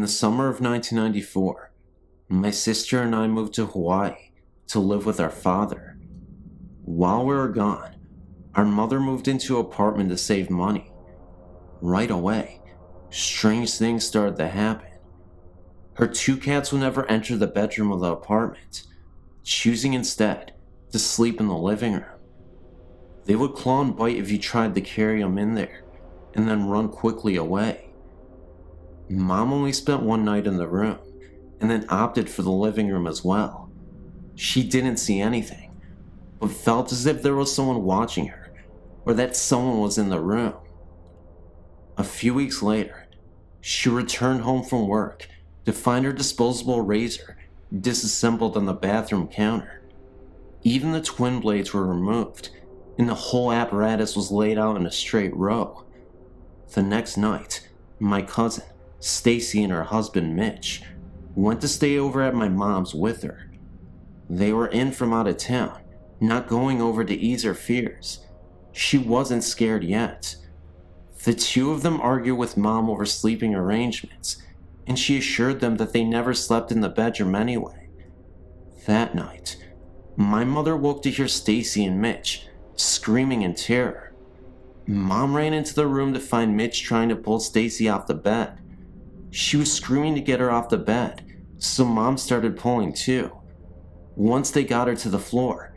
In the summer of 1994, my sister and I moved to Hawaii to live with our father. While we were gone, our mother moved into an apartment to save money. Right away, strange things started to happen. Her two cats would never enter the bedroom of the apartment, choosing instead to sleep in the living room. They would claw and bite if you tried to carry them in there, and then run quickly away. Mom only spent one night in the room, and then opted for the living room as well. She didn't see anything, but felt as if there was someone watching her, or that someone was in the room. A few weeks later, she returned home from work to find her disposable razor disassembled on the bathroom counter. Even the twin blades were removed, and the whole apparatus was laid out in a straight row. The next night, my cousin, Stacy, and her husband, Mitch, went to stay over at my mom's with her. They were in from out of town, not going over to ease her fears. She wasn't scared yet. The two of them argued with Mom over sleeping arrangements, and she assured them that they never slept in the bedroom anyway. That night, my mother woke to hear Stacy and Mitch screaming in terror. Mom ran into the room to find Mitch trying to pull Stacy off the bed. She was screaming to get her off the bed, so Mom started pulling too. Once they got her to the floor,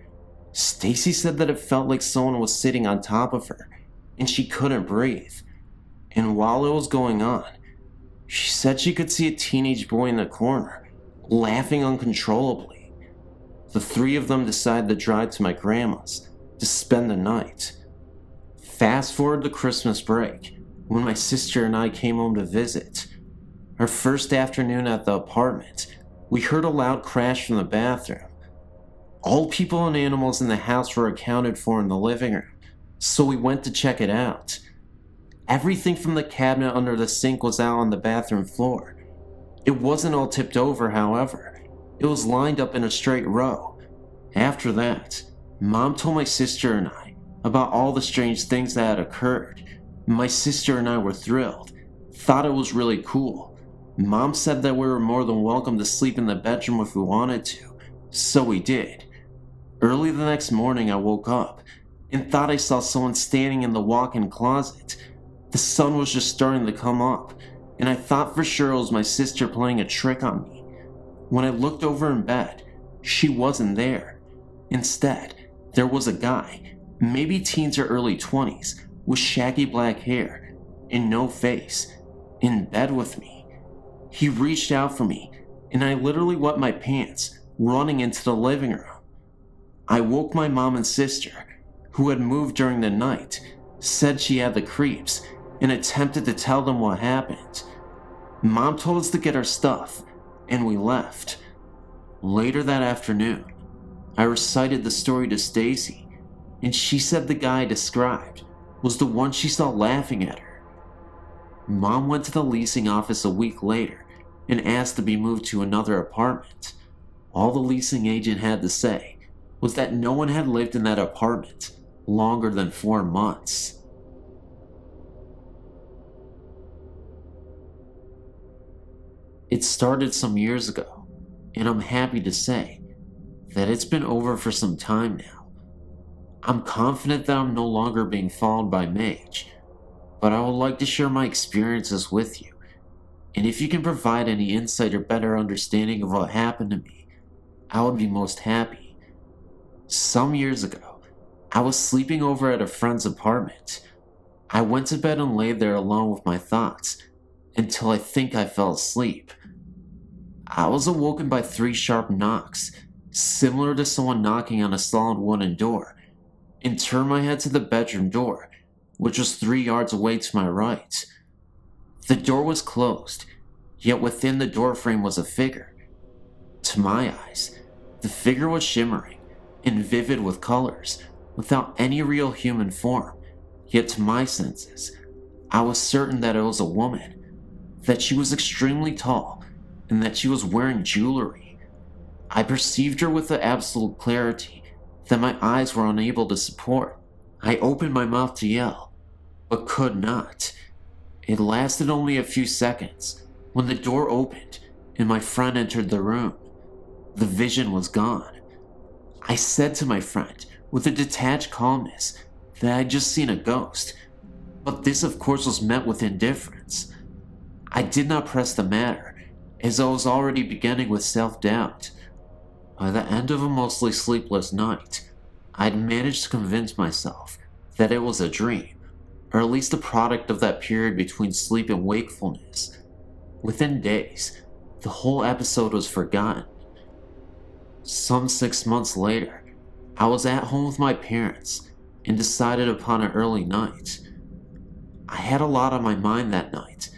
Stacy said that it felt like someone was sitting on top of her, and she couldn't breathe. And while it was going on, she said she could see a teenage boy in the corner, laughing uncontrollably. The three of them decided to drive to my grandma's to spend the night. Fast forward to Christmas break, when my sister and I came home to visit. Our first afternoon at the apartment, we heard a loud crash from the bathroom. All people and animals in the house were accounted for in the living room, so we went to check it out. Everything from the cabinet under the sink was out on the bathroom floor. It wasn't all tipped over, however. It was lined up in a straight row. After that, Mom told my sister and I about all the strange things that had occurred. My sister and I were thrilled, thought it was really cool. Mom said that we were more than welcome to sleep in the bedroom if we wanted to, so we did. Early the next morning, I woke up and thought I saw someone standing in the walk-in closet. The sun was just starting to come up, and I thought for sure it was my sister playing a trick on me. When I looked over in bed, she wasn't there. Instead, there was a guy, maybe teens or early 20s, with shaggy black hair and no face, in bed with me. He reached out for me, and I literally wet my pants, running into the living room. I woke my mom and sister, who had moved during the night, said she had the creeps, and attempted to tell them what happened. Mom told us to get our stuff, and we left. Later that afternoon, I recited the story to Stacy, and she said the guy I described was the one she saw laughing at her. Mom went to the leasing office a week later and asked to be moved to another apartment. All the leasing agent had to say was that no one had lived in that apartment longer than 4 months. It started some years ago, and I'm happy to say that it's been over for some time now. I'm confident that I'm no longer being followed by Mage, but I would like to share my experiences with you, and if you can provide any insight or better understanding of what happened to me, I would be most happy. Some years ago, I was sleeping over at a friend's apartment. I went to bed and lay there alone with my thoughts, until I think I fell asleep. I was awoken by 3 sharp knocks, similar to someone knocking on a solid wooden door, and turned my head to the bedroom door, which was 3 yards away to my right. The door was closed, yet within the doorframe was a figure. To my eyes, the figure was shimmering and vivid with colors, without any real human form, yet to my senses, I was certain that it was a woman, that she was extremely tall, and that she was wearing jewelry. I perceived her with the absolute clarity that my eyes were unable to support. I opened my mouth to yell, but could not. It lasted only a few seconds, When the door opened and my friend entered the room, the vision was gone. I said to my friend with a detached calmness that I'd just seen a ghost, but this of course was met with indifference. I did not press the matter, as I was already beginning with self-doubt. By the end of a mostly sleepless night, I'd managed to convince myself that it was a dream, or at least a product of that period between sleep and wakefulness. Within days, the whole episode was forgotten. Some 6 months later, I was at home with my parents and decided upon an early night. I had a lot on my mind that night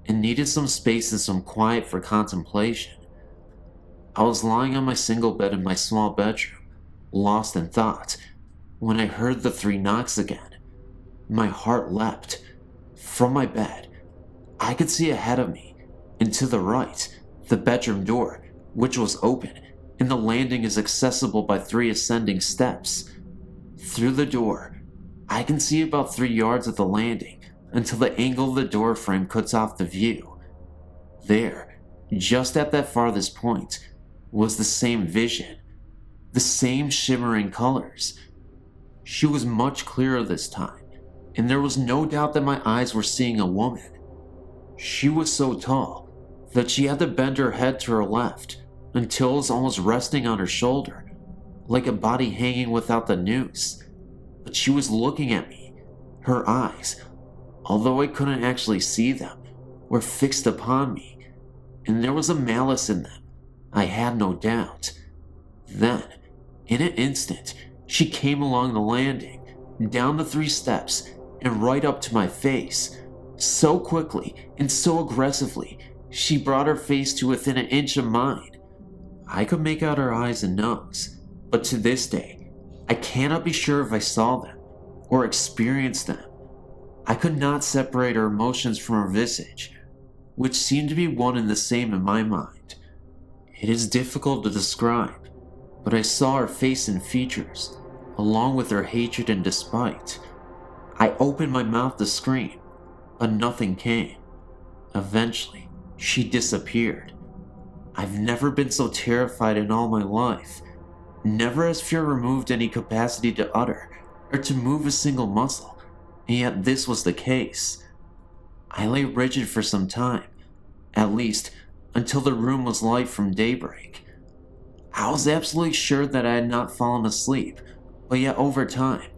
and needed some space and some quiet for contemplation. I was lying on my single bed in my small bedroom, lost in thought, when I heard the 3 knocks again. My heart leapt. From my bed, I could see ahead of me, and to the right, the bedroom door, which was open, and the landing is accessible by 3 ascending steps. Through the door, I can see about 3 yards of the landing until the angle of the door frame cuts off the view. There, just at that farthest point, was the same vision, the same shimmering colors. She was much clearer this time, and there was no doubt that my eyes were seeing a woman. She was so tall that she had to bend her head to her left until it was almost resting on her shoulder, like a body hanging without the noose. But she was looking at me. Her eyes, although I couldn't actually see them, were fixed upon me, and there was a malice in them, I had no doubt. Then, in an instant, she came along the landing, down the 3 steps, and right up to my face. So quickly and so aggressively, she brought her face to within an inch of mine. I could make out her eyes and nose, but to this day, I cannot be sure if I saw them or experienced them. I could not separate her emotions from her visage, which seemed to be one and the same in my mind. It is difficult to describe, but I saw her face and features, along with her hatred and despite. I opened my mouth to scream, but nothing came. Eventually, she disappeared. I've never been so terrified in all my life. Never has fear removed any capacity to utter or to move a single muscle, and yet this was the case. I lay rigid for some time, at least until the room was light from daybreak. I was absolutely sure that I had not fallen asleep, but yet over time,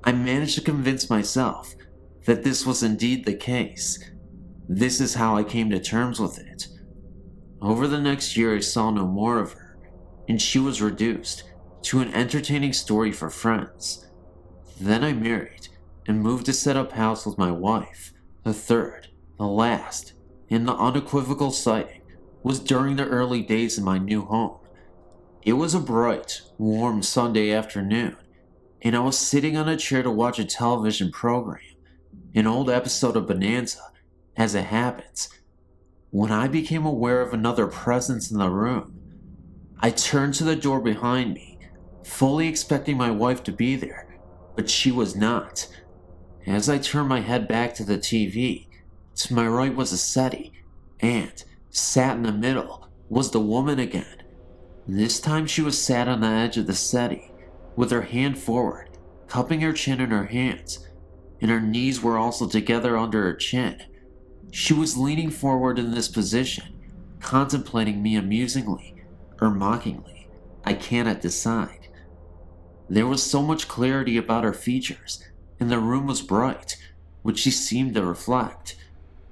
I managed to convince myself that this was indeed the case. This is how I came to terms with it. Over the next year, I saw no more of her, and she was reduced to an entertaining story for friends. Then I married and moved to set up house with my wife. The third, the last, and the unequivocal sighting was during the early days in my new home. It was a bright, warm Sunday afternoon, and I was sitting on a chair to watch a television program, an old episode of Bonanza, as it happens, when I became aware of another presence in the room. I turned to the door behind me, fully expecting my wife to be there, but she was not. As I turned my head back to the TV, to my right was a settee, and, sat in the middle, was the woman again. This time she was sat on the edge of the settee, with her hand forward, cupping her chin in her hands, and her knees were also together under her chin. She was leaning forward in this position, contemplating me amusingly, or mockingly. I cannot decide. There was so much clarity about her features, and the room was bright, which she seemed to reflect.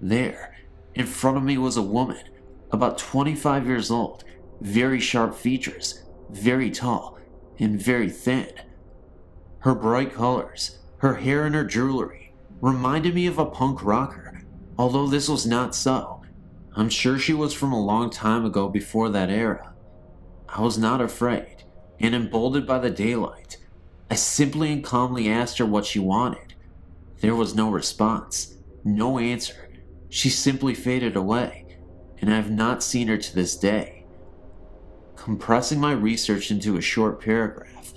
There, in front of me was a woman, about 25 years old, very sharp features, very tall, and very thin. Her bright colors, her hair and her jewelry, reminded me of a punk rocker, although this was not so. I'm sure she was from a long time ago before that era. I was not afraid, and emboldened by the daylight, I simply and calmly asked her what she wanted. There was no response, no answer. She simply faded away, and I have not seen her to this day. Compressing my research into a short paragraph,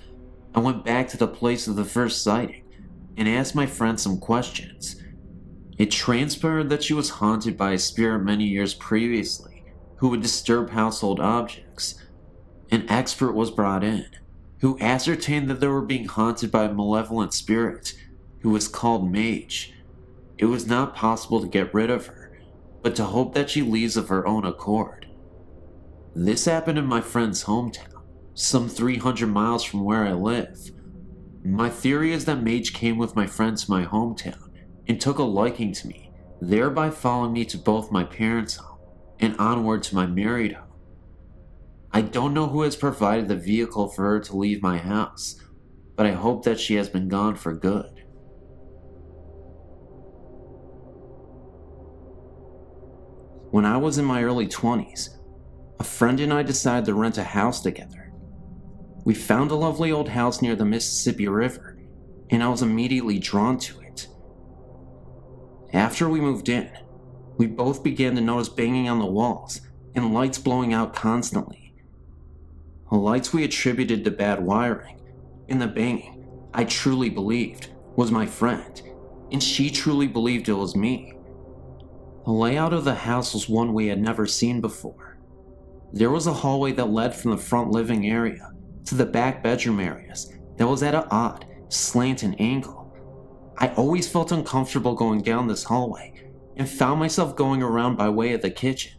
I went back to the place of the first sighting and asked my friend some questions. It transpired that she was haunted by a spirit many years previously who would disturb household objects. An expert was brought in, who ascertained that they were being haunted by a malevolent spirit who was called Mage. It was not possible to get rid of her, but to hope that she leaves of her own accord. This happened in my friend's hometown, some 300 miles from where I live. My theory is that Mage came with my friend to my hometown and took a liking to me, thereby following me to both my parents' home and onward to my married home. I don't know who has provided the vehicle for her to leave my house, but I hope that she has been gone for good. When I was in my early 20s, a friend and I decided to rent a house together. We found a lovely old house near the Mississippi River, and I was immediately drawn to it. After we moved in, we both began to notice banging on the walls and lights blowing out constantly. The lights we attributed to bad wiring, and the banging, I truly believed, was my friend, and she truly believed it was me. The layout of the house was one we had never seen before. There was a hallway that led from the front living area to the back bedroom areas that was at an odd, slanted angle. I always felt uncomfortable going down this hallway and found myself going around by way of the kitchen.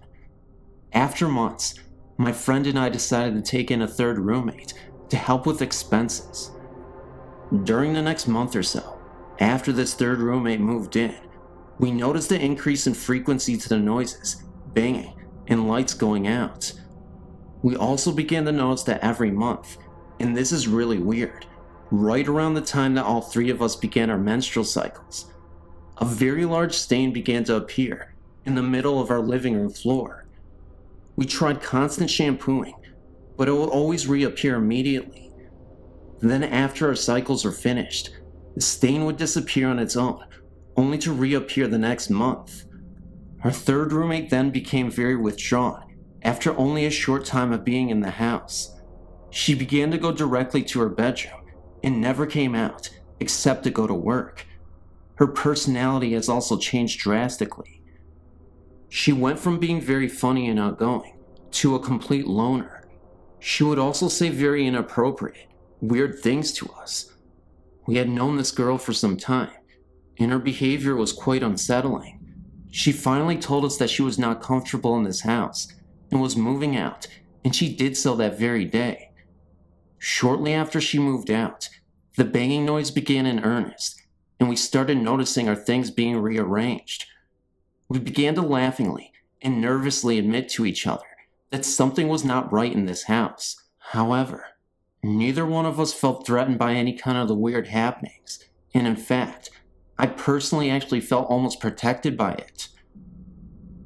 After months, my friend and I decided to take in a third roommate to help with expenses. During the next month or so, after this third roommate moved in, we noticed an increase in frequency to the noises, banging, and lights going out. We also began to notice that every month, and this is really weird, right around the time that all three of us began our menstrual cycles, a very large stain began to appear in the middle of our living room floor. We tried constant shampooing, but it would always reappear immediately. Then after our cycles were finished, the stain would disappear on its own, only to reappear the next month. Our third roommate then became very withdrawn after only a short time of being in the house. She began to go directly to her bedroom and never came out except to go to work. Her personality has also changed drastically. She went from being very funny and outgoing to a complete loner. She would also say very inappropriate, weird things to us. We had known this girl for some time, and her behavior was quite unsettling. She finally told us that she was not comfortable in this house and was moving out, and she did so that very day. Shortly after she moved out, the banging noise began in earnest, and we started noticing our things being rearranged. We began to laughingly and nervously admit to each other that something was not right in this house. However, neither one of us felt threatened by any kind of the weird happenings, and in fact, I personally actually felt almost protected by it.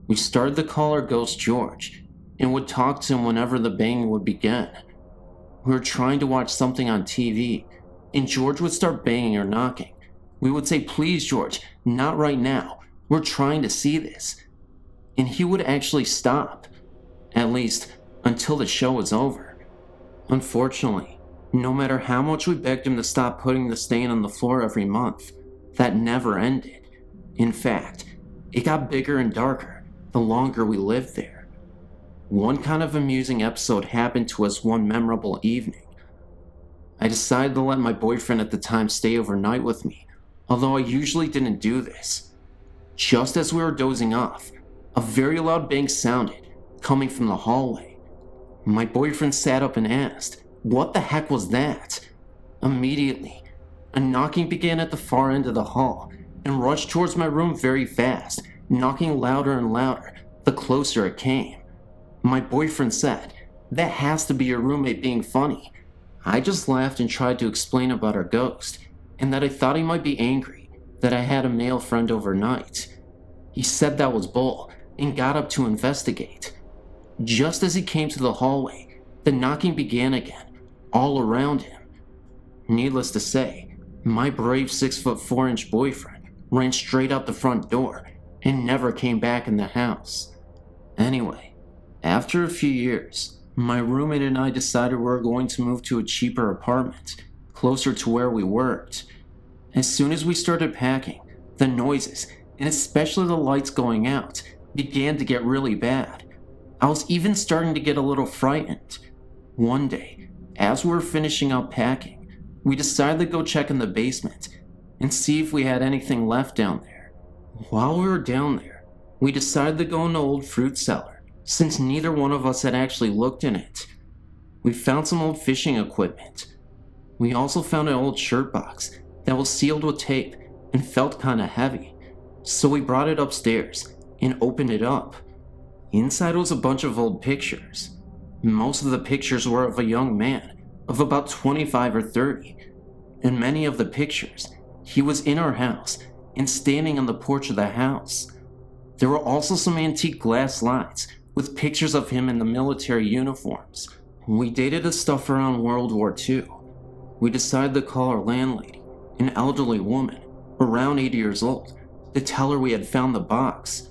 We started to call our ghost George, and would talk to him whenever the banging would begin. We were trying to watch something on TV, and George would start banging or knocking. We would say, "Please, George, not right now. We're trying to see this." And he would actually stop, at least until the show was over. Unfortunately, no matter how much we begged him to stop putting the stain on the floor every month, that never ended. In fact, it got bigger and darker the longer we lived there. One kind of amusing episode happened to us one memorable evening. I decided to let my boyfriend at the time stay overnight with me, although I usually didn't do this. Just as we were dozing off, a very loud bang sounded, coming from the hallway. My boyfriend sat up and asked, "What the heck was that?" Immediately, a knocking began at the far end of the hall and rushed towards my room very fast, knocking louder and louder the closer it came. My boyfriend said, "That has to be your roommate being funny." I just laughed and tried to explain about our ghost, and that I thought he might be angry that I had a male friend overnight. He said that was bull and got up to investigate. Just as he came to the hallway, the knocking began again, all around him. Needless to say, my brave 6'4" boyfriend ran straight out the front door and never came back in the house. Anyway, after a few years, my roommate and I decided we were going to move to a cheaper apartment, closer to where we worked. As soon as we started packing, the noises and especially the lights going out, began to get really bad. I was even starting to get a little frightened. One day, as we were finishing up packing, we decided to go check in the basement and see if we had anything left down there. While we were down there, we decided to go in the old fruit cellar, since neither one of us had actually looked in it. We found some old fishing equipment. We also found an old shirt box that was sealed with tape and felt kinda heavy, so we brought it upstairs and opened it up. Inside was a bunch of old pictures. Most of the pictures were of a young man of about 25 or 30. In many of the pictures, he was in our house and standing on the porch of the house. There were also some antique glass slides with pictures of him in the military uniforms. We dated the stuff around World War II. We decided to call our landlady, an elderly woman, around 80 years old, to tell her we had found the box.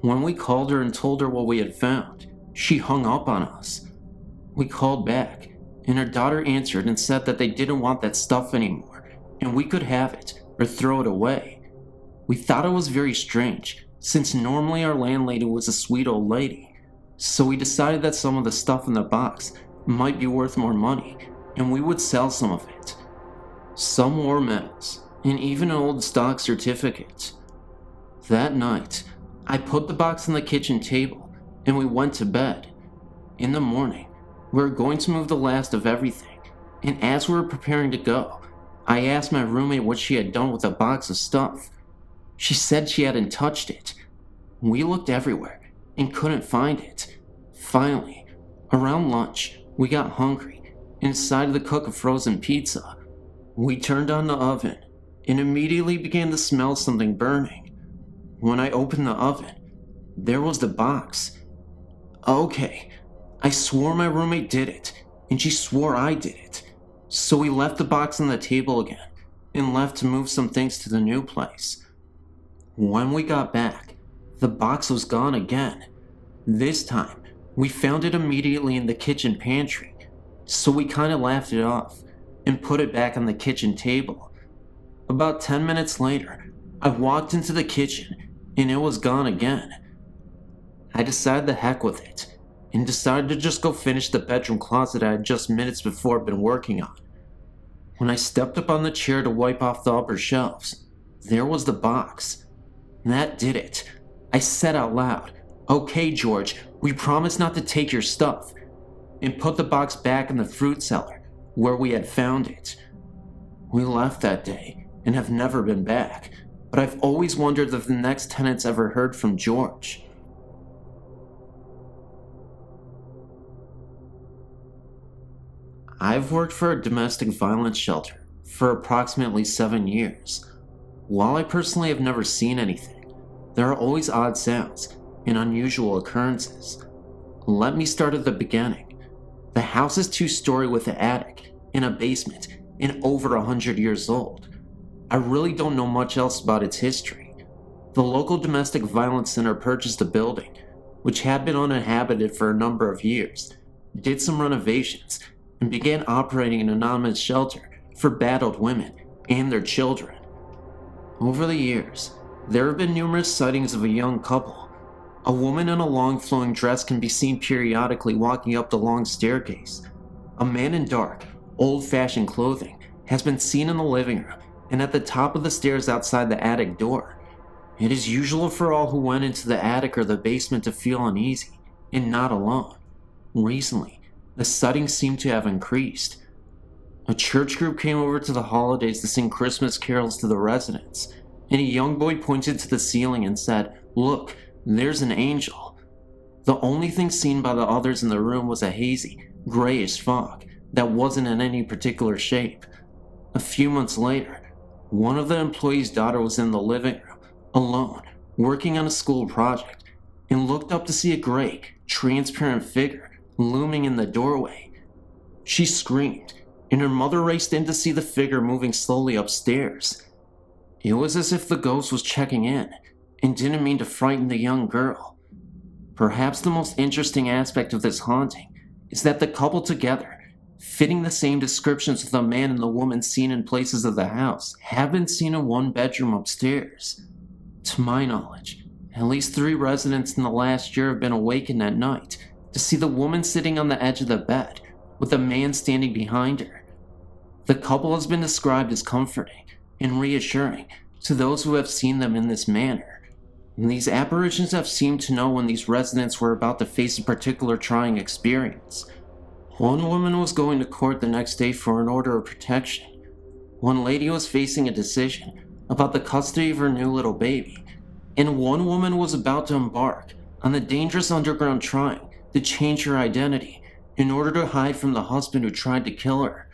When we called her and told her what we had found, she hung up on us. We called back, and her daughter answered and said that they didn't want that stuff anymore, and we could have it or throw it away. We thought it was very strange, since normally our landlady was a sweet old lady, so we decided that some of the stuff in the box might be worth more money, and we would sell some of it. Some war medals, and even an old stock certificate. That night, I put the box on the kitchen table, and we went to bed. In the morning, we were going to move the last of everything, and as we were preparing to go, I asked my roommate what she had done with the box of stuff. She said she hadn't touched it. We looked everywhere and couldn't find it. Finally, around lunch, we got hungry and decided to cook a frozen pizza. We turned on the oven and immediately began to smell something burning. When I opened the oven, there was the box. Okay, I swore my roommate did it, and she swore I did it. So we left the box on the table again and left to move some things to the new place. When we got back, the box was gone again. This time, we found it immediately in the kitchen pantry, so we kinda laughed it off and put it back on the kitchen table. About 10 minutes later, I walked into the kitchen and it was gone again. I decided the heck with it and decided to just go finish the bedroom closet I had just minutes before been working on. When I stepped up on the chair to wipe off the upper shelves, there was the box. That did it. I said out loud, "Okay, George, we promise not to take your stuff," and put the box back in the fruit cellar where we had found it. We left that day and have never been back, but I've always wondered if the next tenants ever heard from George. I've worked for a domestic violence shelter for approximately 7 years. While I personally have never seen anything, there are always odd sounds and unusual occurrences. Let me start at the beginning. The house is 2-story with an attic and a basement and over 100 years old. I really don't know much else about its history. The local domestic violence center purchased the building, which had been uninhabited for a number of years, did some renovations, and began operating an anonymous shelter for battered women and their children. Over the years, there have been numerous sightings of a young couple. A woman in a long flowing dress can be seen periodically walking up the long staircase. A man in dark, old-fashioned clothing has been seen in the living room and at the top of the stairs outside the attic door. It is usual for all who went into the attic or the basement to feel uneasy and not alone. Recently, the sightings seem to have increased. A church group came over to the holidays to sing Christmas carols to the residents, and a young boy pointed to the ceiling and said, "Look, there's an angel." The only thing seen by the others in the room was a hazy, grayish fog that wasn't in any particular shape. A few months later, one of the employees' daughter was in the living room, alone, working on a school project, and looked up to see a gray, transparent figure looming in the doorway. She screamed, and her mother raced in to see the figure moving slowly upstairs. It was as if the ghost was checking in, and didn't mean to frighten the young girl. Perhaps the most interesting aspect of this haunting is that the couple together, fitting the same descriptions of the man and the woman seen in places of the house, have been seen in one bedroom upstairs. To my knowledge, at least 3 residents in the last year have been awakened at night to see the woman sitting on the edge of the bed with a man standing behind her. The couple has been described as comforting and reassuring to those who have seen them in this manner. And these apparitions have seemed to know when these residents were about to face a particular trying experience. One woman was going to court the next day for an order of protection. One lady was facing a decision about the custody of her new little baby. And one woman was about to embark on the dangerous underground trying to change her identity in order to hide from the husband who tried to kill her.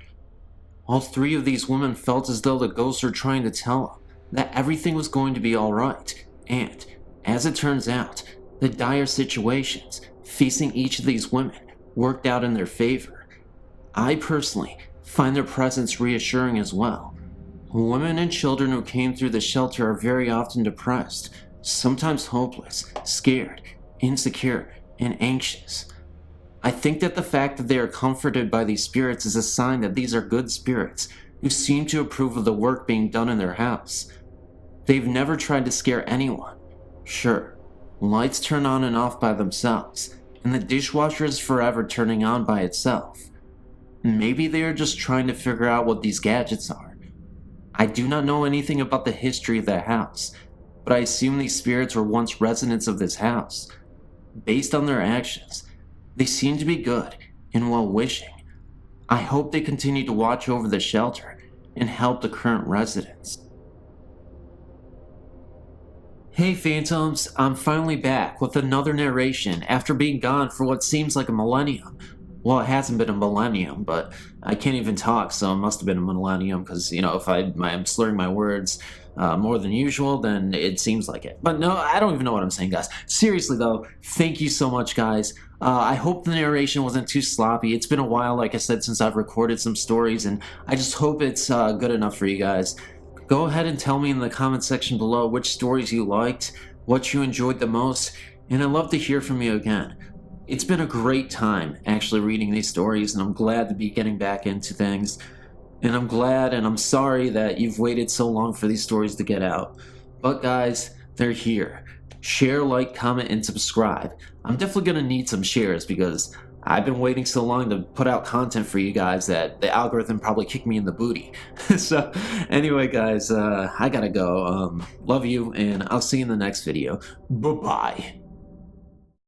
All 3 of these women felt as though the ghosts were trying to tell them that everything was going to be alright, and, as it turns out, the dire situations facing each of these women worked out in their favor. I personally find their presence reassuring as well. Women and children who came through the shelter are very often depressed, sometimes hopeless, scared, insecure, and anxious. I think that the fact that they are comforted by these spirits is a sign that these are good spirits who seem to approve of the work being done in their house. They've never tried to scare anyone. Sure, lights turn on and off by themselves, and the dishwasher is forever turning on by itself. Maybe they are just trying to figure out what these gadgets are. I do not know anything about the history of the house, but I assume these spirits were once residents of this house. Based on their actions, they seem to be good and well-wishing. I hope they continue to watch over the shelter and help the current residents. Hey Phantoms, I'm finally back with another narration after being gone for what seems like a millennium. Well, it hasn't been a millennium, but I can't even talk, so it must have been a millennium, because, if I'm slurring my words more than usual, then it seems like it. But no, I don't even know what I'm saying, guys. Seriously, though, thank you so much, guys. I hope the narration wasn't too sloppy. It's been a while, like I said, since I've recorded some stories, and I just hope it's good enough for you guys. Go ahead and tell me in the comment section below which stories you liked, what you enjoyed the most, and I'd love to hear from you again. It's been a great time actually reading these stories, and I'm glad to be getting back into things. And I'm glad and I'm sorry that you've waited so long for these stories to get out. But guys, they're here. Share, like, comment, and subscribe. I'm definitely going to need some shares because I've been waiting so long to put out content for you guys that the algorithm probably kicked me in the booty. So anyway, guys, I gotta go. Love you, and I'll see you in the next video. Bye-bye.